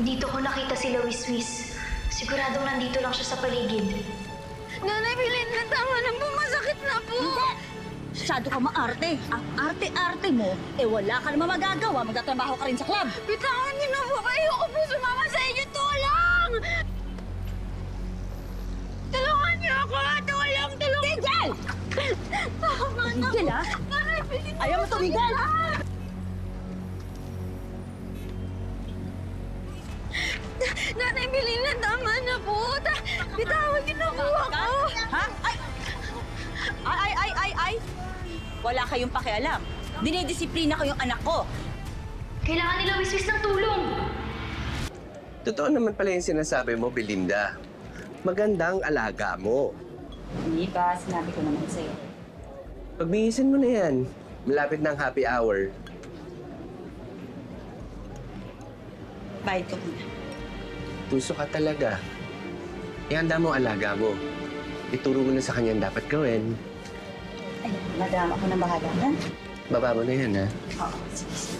Dito ko nakita si Wiswis. Siguradong nandito lang siya sa paligid. Nanay, bilhin na tama na po. Masakit na po. Hindi! Masyado ka maarte. Ang arte-arte mo, wala ka naman magagawa. Magtatrabaho ka rin sa club. Bitawan niyo na po. Ayoko po sumama sa inyo. Tulong! Tulungan niyo ako! Tulong! Tulong! Tigil! Tama na Tigil, po. ha? Nanay, bilhin na Ayaw mo tumigil! Nanay, bilhin na tama na po. Bitawan niyo na po ako. Ha? Ay! Wala kayong pakialam. Dinidisiplina ko yung anak ko. Kailangan nila Wiswis ng tulong. Totoo naman pala yung sinasabi mo, Belinda. Magandang alaga mo. Hindi ba? Sinabi ko naman sa'yo. Pagbihisan mo na yan. Malapit ng happy hour. Bayad ko muna. Tuso ka talaga. Ihanda mo ang alaga mo. Ituro mo na sa kanya ang dapat gawin. Ay, madam, ako nang bahala, ha? Baba mo na yan, ha? Oo, sige.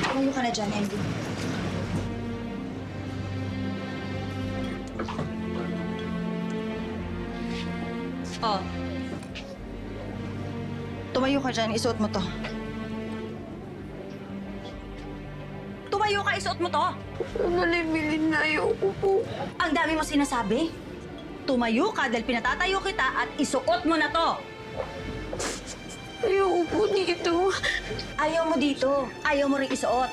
Tumayo ka na dyan, Andy. Oh. Tumayo ka dyan, isuot mo to. Tumayo ka, isuot mo to. Nanay, bilhin na. Ayoko po. Ang dami mo sinasabi. Tumayo ka dahil pinatatayo kita at isuot mo na to. Ayoko po dito. Ayaw mo dito. Ayaw mo rin isuot.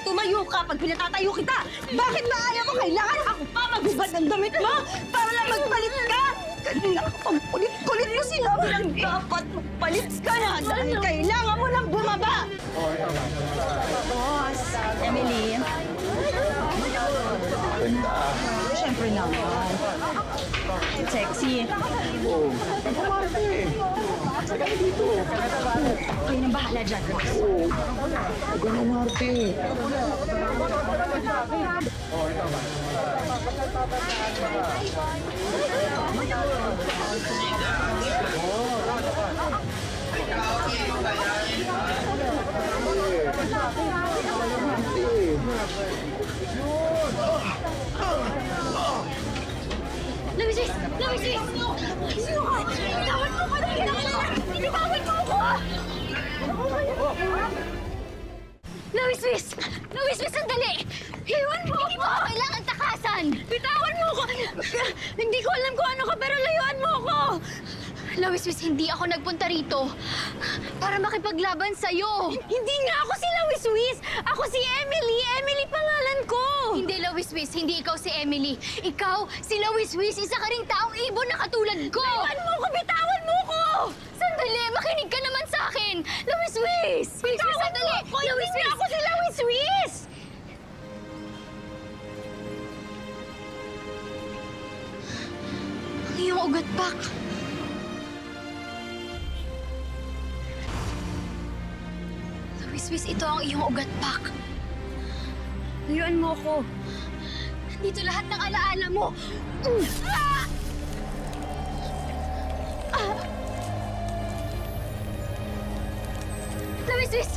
Tumayo ka pag pinatatayo kita. Bakit ba ayaw mo? Kailangan ako pa maghubad ng damit mo para lang magpalit ka. Kanina ka pang kulit-kulit mo sinabi lang dapat magpalit ka na dahil kailangan mo nang bumaba. Boss, Emily. Siyempre naman. Sexy. Oh, Marte. Saka dito. Kayo nang bahala dyan. Huwag ka na, Marte. Wiswis! Wiswis! Sino ka? Bitawan mo ko! Bitawan mo ko! Wiswis! Wiswis, sandali! Iwan mo ako! Hindi mo ako kailangan takasan! Bitawan mo ko! Hindi ko alam kung ano ka, pero layuan mo ako! Wiswis, hindi ako nagpunta rito para makipaglaban sa'yo. Hindi nga ako si Wiswis! Ako si Emily! Emily pangalan ko! Hindi, Wiswis. Hindi ikaw si Emily. Ikaw, si Wiswis. Isa ka ring taong ibon na katulad ko! Layuan mo ko! Bitawan mo ko! Sandali! Makinig ka naman sa akin! Wiswis! Bitawan sandali! Mo ako! Hindi ako si Wiswis! Ang iyong ugat, Pak. Wiswis, ito ang iyong ugat, Pak. Layuan mo ko. Nandito lahat ng alaala mo. Ah! Ah! Wiswis!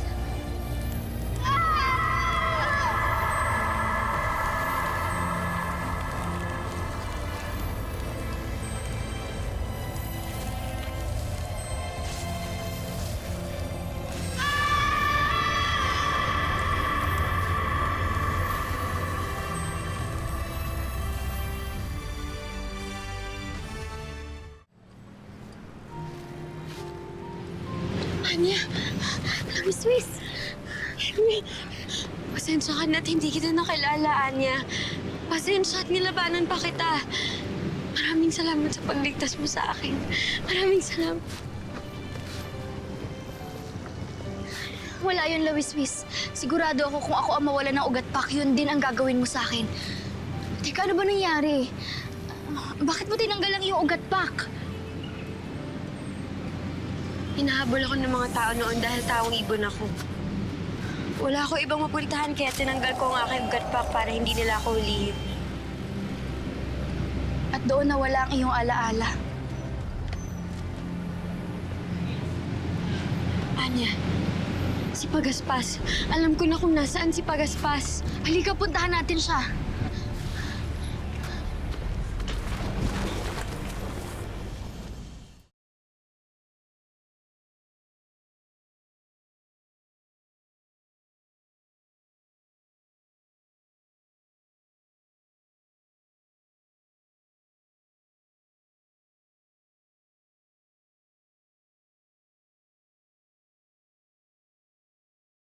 Anya, Wiswis. Pasensya ka na at hindi kita nakilala, Anya. Pasensya at nilabanan pa kita. Maraming salamat sa pagligtas mo sa akin. Maraming salamat. Wala yun, Wiswis. Sigurado ako kung ako ang mawala ng ugat, Pak, yun din ang gagawin mo sa akin. Teka, ano ba nangyari? Bakit mo tinanggal ang iyong ugat, Pak? Hinahabol ako ng mga tao noon dahil taong ibon ako. Wala ako ibang mapuntahan kaya tinanggal ko ang aking gut pack para hindi nila ako hulihin. At doon nawala ang iyong alaala. Anya, Si Pagaspas. Alam ko na kung nasaan si Pagaspas. Halika, puntahan natin siya.